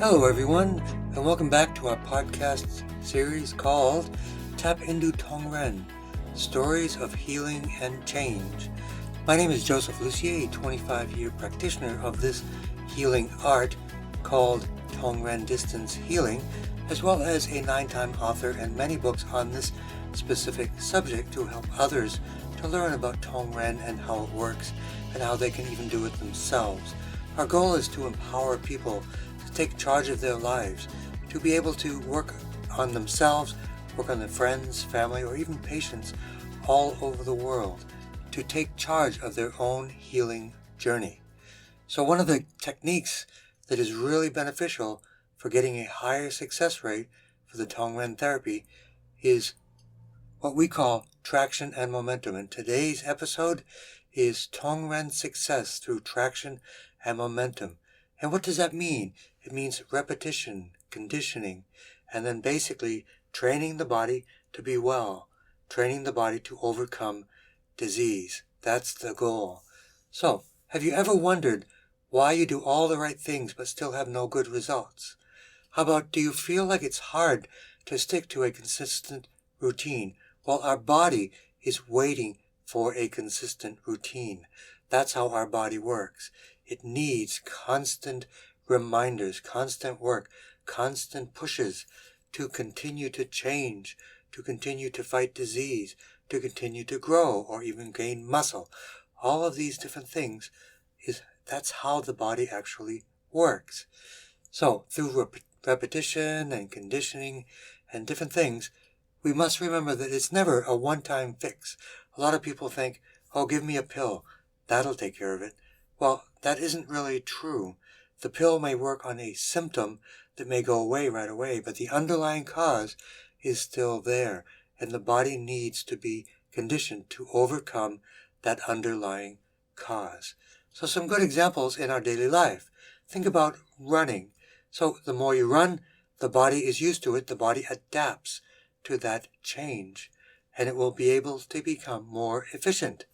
Hello, everyone, and welcome back to our podcast series called Tap into Tong Ren, Stories of Healing and Change. My name is Joseph Lucier, a 25-year practitioner of this healing art called Tong Ren Distance Healing, as well as a 9-time author and many books on this specific subject to help others to learn about Tong Ren and how it works and how they can even do it themselves. Our goal is to empower people to take charge of their lives, to be able to work on themselves, work on their friends, family, or even patients all over the world, to take charge of their own healing journey. So one of the techniques that is really beneficial for getting a higher success rate for the Tong Ren therapy is what we call traction and momentum. And today's episode is Tong Ren success through traction and momentum. And what does that mean? It means repetition, conditioning, and then basically training the body to be well, training the body to overcome disease. That's the goal. So, have you ever wondered why you do all the right things but still have no good results? How about, do you feel like it's hard to stick to a consistent routine? Well, our body is waiting for a consistent routine. That's how our body works. It needs constant reminders, constant work, constant pushes to continue to change, to continue to fight disease, to continue to grow or even gain muscle. All of these different things, that's how the body actually works. So through repetition and conditioning and different things, we must remember that it's never a one-time fix. A lot of people think, oh, give me a pill, that'll take care of it. Well, that isn't really true. The pill may work on a symptom that may go away right away, but the underlying cause is still there, and the body needs to be conditioned to overcome that underlying cause. So some good examples in our daily life. Think about running. So the more you run, the body is used to it, the body adapts to that change, and it will be able to become more efficient.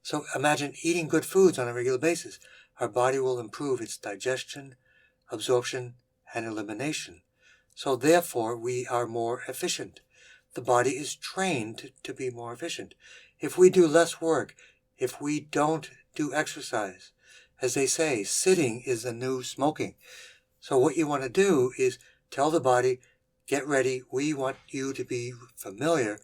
So imagine eating good foods on a regular basis. Our body will improve its digestion, absorption, and elimination. So therefore, we are more efficient. The body is trained to be more efficient. If we do less work, if we don't do exercise, as they say, sitting is the new smoking. So what you want to do is tell the body, get ready. We want you to be familiar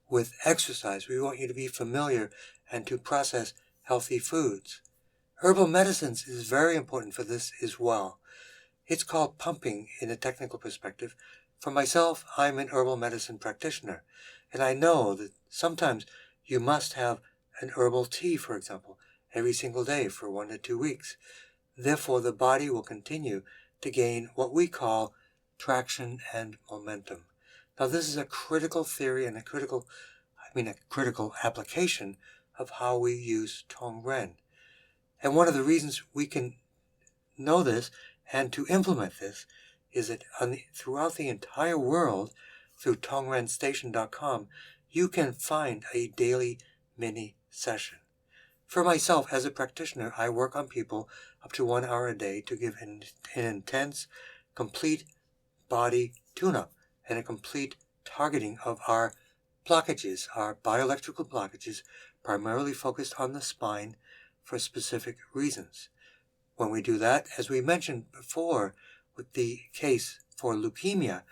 with exercise. We want you to be familiar and to process healthy foods. Herbal medicines is very important for this as well. It's called pumping in a technical perspective. For myself, I'm an herbal medicine practitioner, and I know that sometimes you must have an herbal tea, for example, every single day for 1 to 2 weeks. Therefore, the body will continue to gain what we call traction and momentum. Now, this is a critical theory and a critical application of how we use Tong Ren. And one of the reasons we can know this and to implement this is that throughout the entire world, through TongRenStation.com, you can find a daily mini session. For myself, as a practitioner, I work on people up to 1 hour a day to give an intense, complete body tune-up and a complete targeting of our blockages, our bioelectrical blockages, primarily focused on the spine for specific reasons. When we do that, as we mentioned before with the case for leukemia,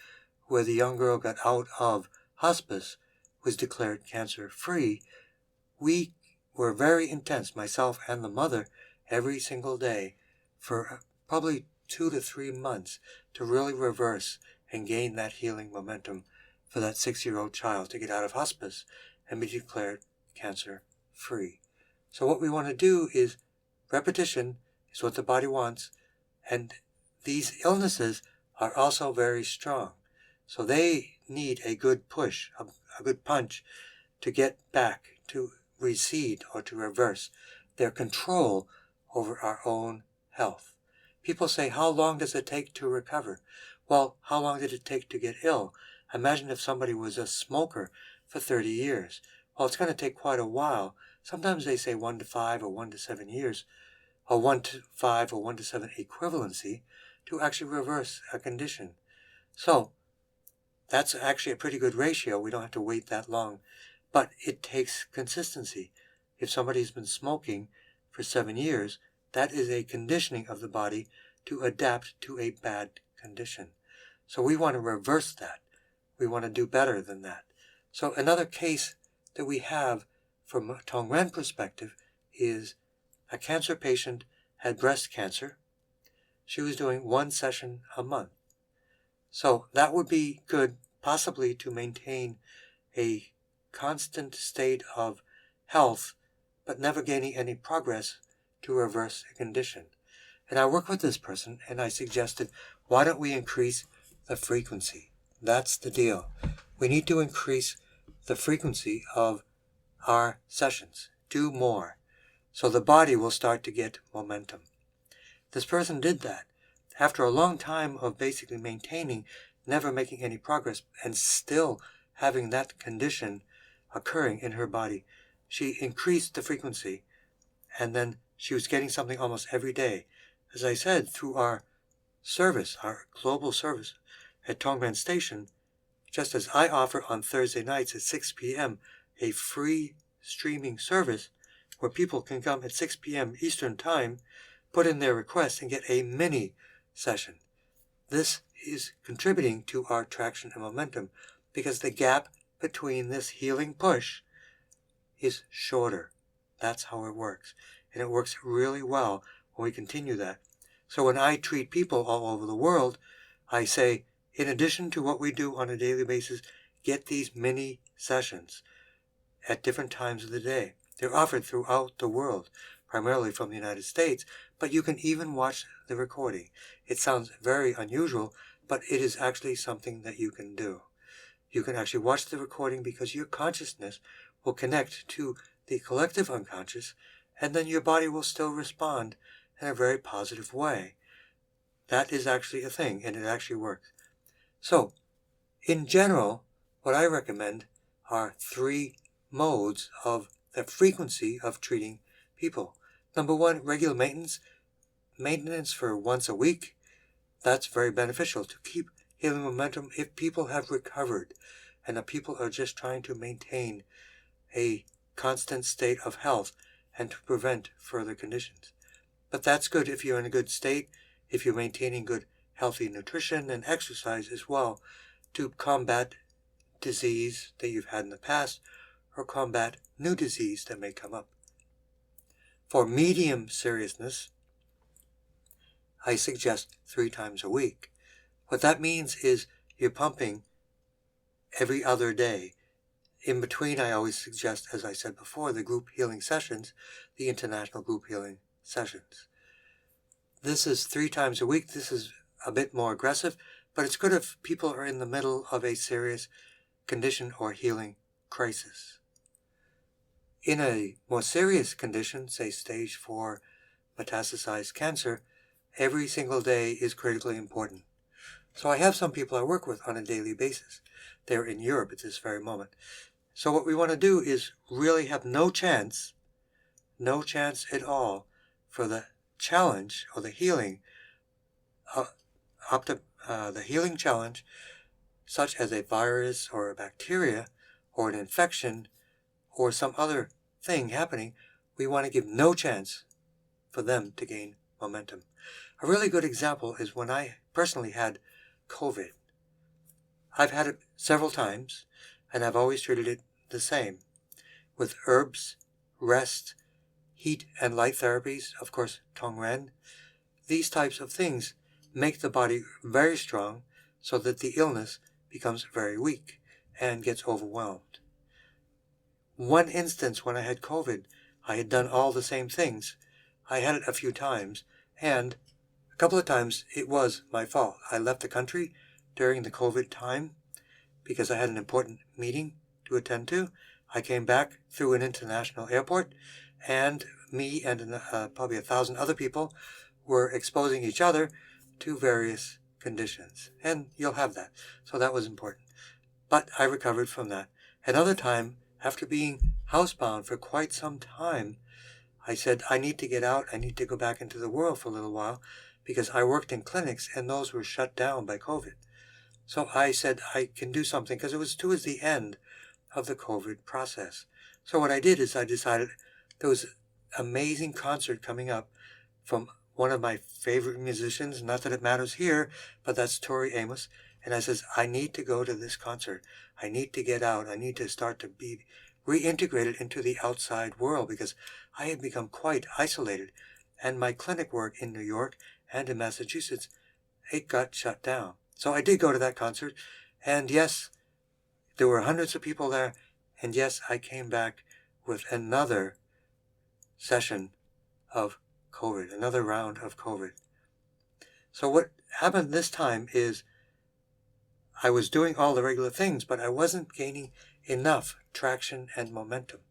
where the young girl got out of hospice, was declared cancer-free, we were very intense, myself and the mother, every single day for probably 2 to 3 months to really reverse and gain that healing momentum for that 6-year-old child to get out of hospice and be declared cancer-free. So what we want to do is repetition is what the body wants, and these illnesses are also very strong. So they need a good push, a good punch to get back, to recede or to reverse their control over our own health. People say, how long does it take to recover? Well, how long did it take to get ill? Imagine if somebody was a smoker for 30 years. Well, it's going to take quite a while. Sometimes they say 1 to 5 or 1 to 7 years, or 1 to 5 or 1 to 7 equivalency. to actually reverse a condition. So that's actually a pretty good ratio. We don't have to wait that long. But it takes consistency. If somebody's been smoking for 7 years, that is a conditioning of the body to adapt to a bad condition. So we want to reverse that. We want to do better than that. So another case that we have from a Tong Ren perspective is a cancer patient had breast cancer. She was doing 1 session a month. So that would be good, possibly to maintain a constant state of health, but never gaining any progress to reverse a condition. And I work with this person, and I suggested, why don't we increase the frequency? That's the deal. We need to increase the frequency of our sessions. Do more. So the body will start to get momentum. This person did that. After a long time of basically maintaining, never making any progress, and still having that condition occurring in her body, she increased the frequency, and then she was getting something almost every day. As I said, through our service, our global service at Tong Ren Station, just as I offer on Thursday nights at 6 p.m. a free streaming service where people can come at 6 p.m. Eastern Time, put in their request, and get a mini session. This is contributing to our traction and momentum because the gap between this healing push is shorter. That's how it works. And it works really well when we continue that. So when I treat people all over the world, I say, in addition to what we do on a daily basis, get these mini sessions at different times of the day. They're offered throughout the world, primarily from the United States, but you can even watch the recording. It sounds very unusual, but it is actually something that you can do. You can actually watch the recording because your consciousness will connect to the collective unconscious, and then your body will still respond in a very positive way. That is actually a thing, and it actually works. So, in general, what I recommend are 3 modes of the frequency of treating people. Number 1, regular maintenance. Maintenance for once a week. That's very beneficial to keep healing momentum if people have recovered and the people are just trying to maintain a constant state of health and to prevent further conditions. But that's good if you're in a good state, if you're maintaining good healthy nutrition and exercise as well to combat disease that you've had in the past or combat new disease that may come up. For medium seriousness, I suggest 3 times a week. What that means is you're pumping every other day. In between, I always suggest, as I said before, the group healing sessions, the international group healing sessions. This is 3 times a week. This is a bit more aggressive, but it's good if people are in the middle of a serious condition or healing crisis. In a more serious condition, say stage 4 metastasized cancer, every single day is critically important. So I have some people I work with on a daily basis. They're in Europe at this very moment. So what we want to do is really have no chance at all for the challenge or the healing, the healing challenge, such as a virus or a bacteria or an infection or some other thing happening. We want to give no chance for them to gain momentum. A really good example is when I personally had COVID. I've had it several times, and I've always treated it the same, with herbs, rest, heat and light therapies, of course, Tong Ren. These types of things make the body very strong so that the illness becomes very weak and gets overwhelmed. One instance when I had COVID, I had done all the same things. I had it a few times, and a couple of times it was my fault. I left the country during the COVID time because I had an important meeting to attend to. I came back through an international airport, and me and probably 1,000 other people were exposing each other to various conditions. And you'll have that. So that was important. But I recovered from that. Another time, after being housebound for quite some time, I said, I need to get out. I need to go back into the world for a little while. because I worked in clinics and those were shut down by COVID. So I said I can do something because it was towards the end of the COVID process. So what I did is I decided there was an amazing concert coming up from one of my favorite musicians, not that it matters here, but that's Tori Amos. And I says, I need to go to this concert. I need to get out. I need to start to be reintegrated into the outside world because I had become quite isolated. And my clinic work in New York and in Massachusetts, it got shut down. So I did go to that concert. And yes, there were hundreds of people there. And yes, I came back with another session of COVID, another round of COVID. So what happened this time is I was doing all the regular things, but I wasn't gaining enough traction and momentum.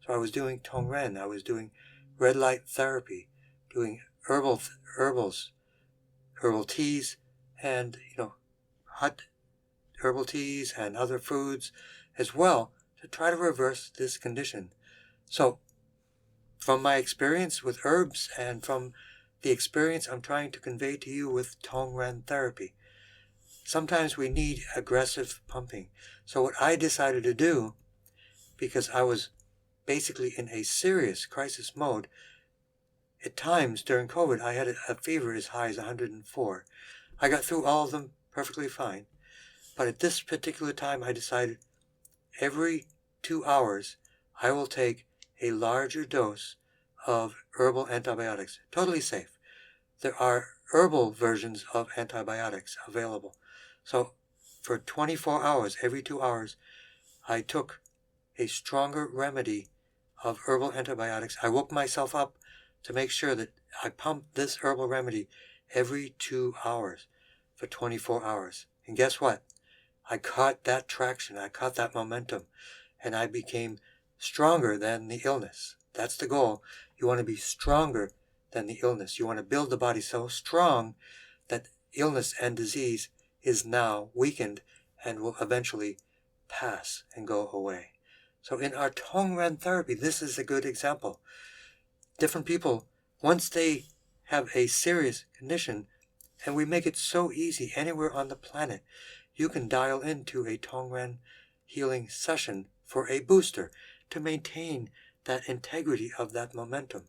So I was doing Tong Ren, I was doing red light therapy, doing herbal teas, and hot herbal teas and other foods as well to try to reverse this condition. So from my experience with herbs and from the experience I'm trying to convey to you with Tong Ren therapy, sometimes we need aggressive pumping. So what I decided to do, because I was basically in a serious crisis mode, at times during COVID, I had a fever as high as 104. I got through all of them perfectly fine. But at this particular time, I decided every 2 hours, I will take a larger dose of herbal antibiotics. Totally safe. There are herbal versions of antibiotics available. So for 24 hours, every 2 hours, I took a stronger remedy of herbal antibiotics. I woke myself up to make sure that I pumped this herbal remedy every 2 hours for 24 hours. And guess what? I caught that traction. I caught that momentum. And I became stronger than the illness. That's the goal. You want to be stronger than the illness. You want to build the body so strong that illness and disease is now weakened and will eventually pass and go away. So in our Tong Ren therapy, this is a good example. Different people, once they have a serious condition, and we make it so easy anywhere on the planet, you can dial into a Tong Ren healing session for a booster to maintain that integrity of that momentum.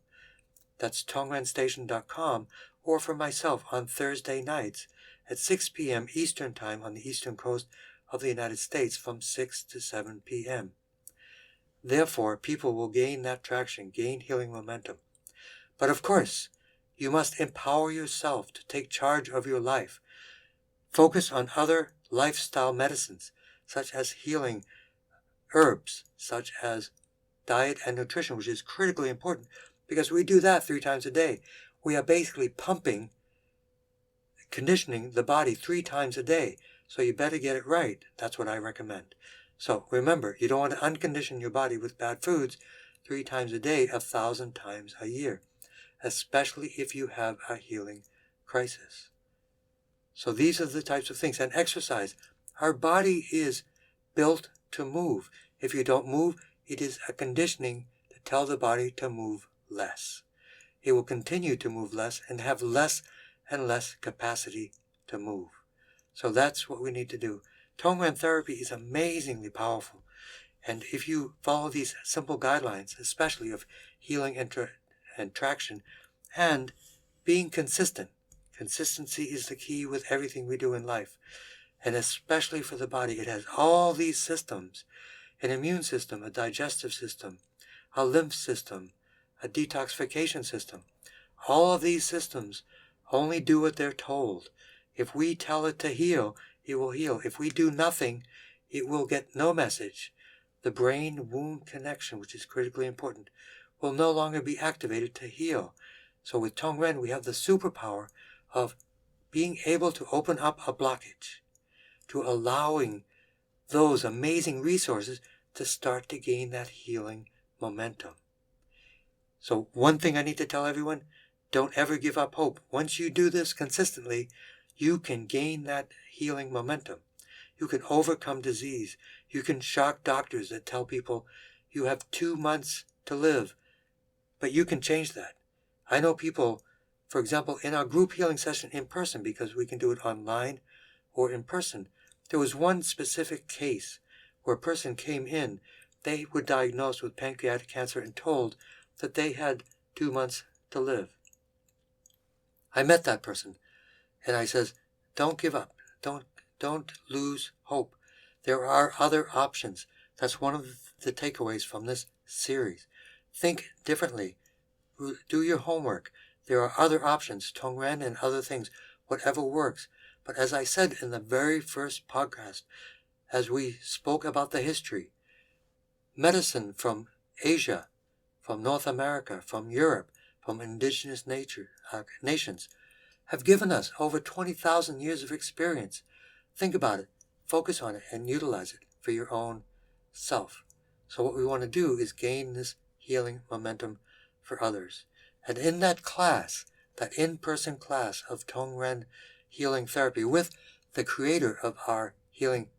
That's tongrenstation.com, or for myself on Thursday nights at 6 p.m. Eastern Time on the eastern coast of the United States from 6 to 7 p.m. Therefore, people will gain that traction, gain healing momentum. But of course, you must empower yourself to take charge of your life. Focus on other lifestyle medicines, such as healing herbs, such as diet and nutrition, which is critically important because we do that 3 times a day. We are basically pumping, conditioning the body 3 times a day. So you better get it right. That's what I recommend. So remember, you don't want to uncondition your body with bad foods 3 times a day, 1,000 times a year, especially if you have a healing crisis. So these are the types of things. And exercise. Our body is built to move. If you don't move, it is a conditioning to tell the body to move less. It will continue to move less and have less and less capacity to move. So that's what we need to do. Tong Ren therapy is amazingly powerful. And if you follow these simple guidelines, especially of healing and traction, and being consistent. Consistency is the key with everything we do in life. And especially for the body, it has all these systems. An immune system, a digestive system, a lymph system, a detoxification system. All of these systems only do what they're told. If we tell it to heal, it will heal. If we do nothing, it will get no message. The brain-womb connection, which is critically important, will no longer be activated to heal. So with Tong Ren, we have the superpower of being able to open up a blockage, to allowing those amazing resources to start to gain that healing momentum. So one thing I need to tell everyone, don't ever give up hope. Once you do this consistently, you can gain that healing momentum. You can overcome disease. You can shock doctors that tell people you have 2 months to live. But you can change that. I know people For example, in our group healing session in person, because we can do it online or in person, there was one specific case where a person came in. They were diagnosed with pancreatic cancer and told that they had 2 months to live. I met that person and I says, don't give up. Don't lose hope. There are other options. That's one of the takeaways from this series. Think differently. Do your homework. There are other options, Tong Ren and other things, whatever works. But as I said in the very first podcast, as we spoke about the history, medicine from Asia, from North America, from Europe, from indigenous nations, have given us over 20,000 years of experience. Think about it, focus on it, and utilize it for your own self. So what we want to do is gain this healing momentum for others. And in that class, that in-person class of Tong Ren healing therapy with the creator of our healing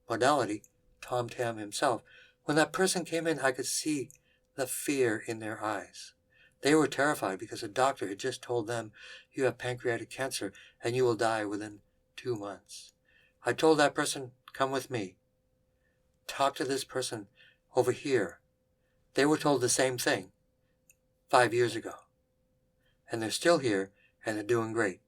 modality, Tom Tam himself, when that person came in, I could see the fear in their eyes. They were terrified because a doctor had just told them, you have pancreatic cancer and you will die within 2 months. I told that person, come with me. Talk to this person over here. They were told the same thing 5 years ago. And they're still here and they're doing great.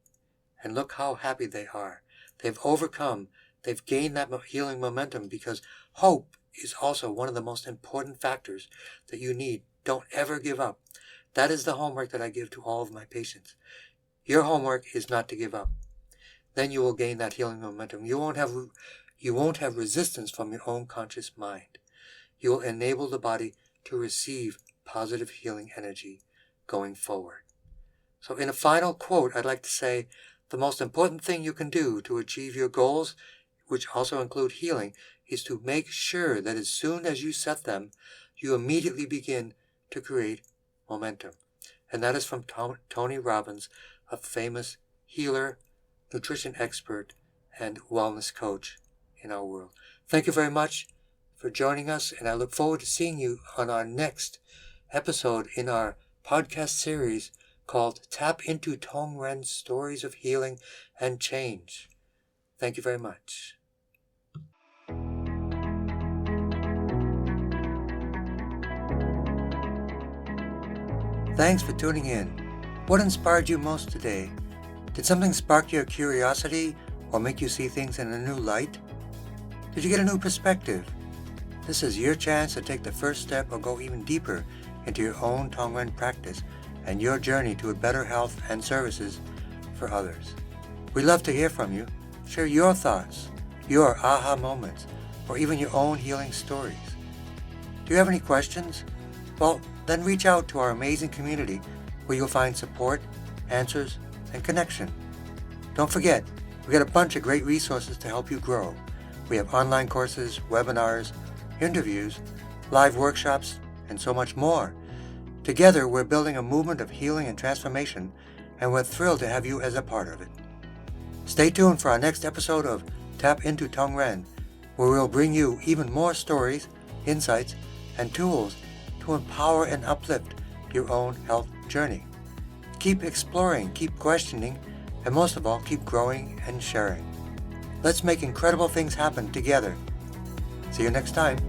And look how happy they are. They've overcome, they've gained that healing momentum because hope is also one of the most important factors that you need. Don't ever give up. That is the homework that I give to all of my patients. Your homework is not to give up. Then you will gain that healing momentum. You won't have resistance from your own conscious mind. You will enable the body to receive positive healing energy going forward. So in a final quote, I'd like to say, the most important thing you can do to achieve your goals, which also include healing, is to make sure that as soon as you set them, you immediately begin to create momentum. And that is from Tony Robbins, a famous healer, nutrition expert, and wellness coach in our world. Thank you very much for joining us, and I look forward to seeing you on our next episode in our podcast series called Tap into Tong Ren's Stories of Healing and Change. Thank you very much. Thanks for tuning in. What inspired you most today? Did something spark your curiosity or make you see things in a new light? Did you get a new perspective? This is your chance to take the first step or go even deeper into your own Tong Ren practice and your journey to a better health and services for others. We'd love to hear from you. Share your thoughts, your aha moments, or even your own healing stories. Do you have any questions? Well, then reach out to our amazing community where you'll find support, answers, and connection. Don't forget, we got a bunch of great resources to help you grow. We have online courses, webinars, interviews, live workshops, and so much more. Together, we're building a movement of healing and transformation, and we're thrilled to have you as a part of it. Stay tuned for our next episode of Tap into Tong Ren, where we'll bring you even more stories, insights, and tools to empower and uplift your own health journey. Keep exploring, keep questioning, and most of all, keep growing and sharing. Let's make incredible things happen together. See you next time.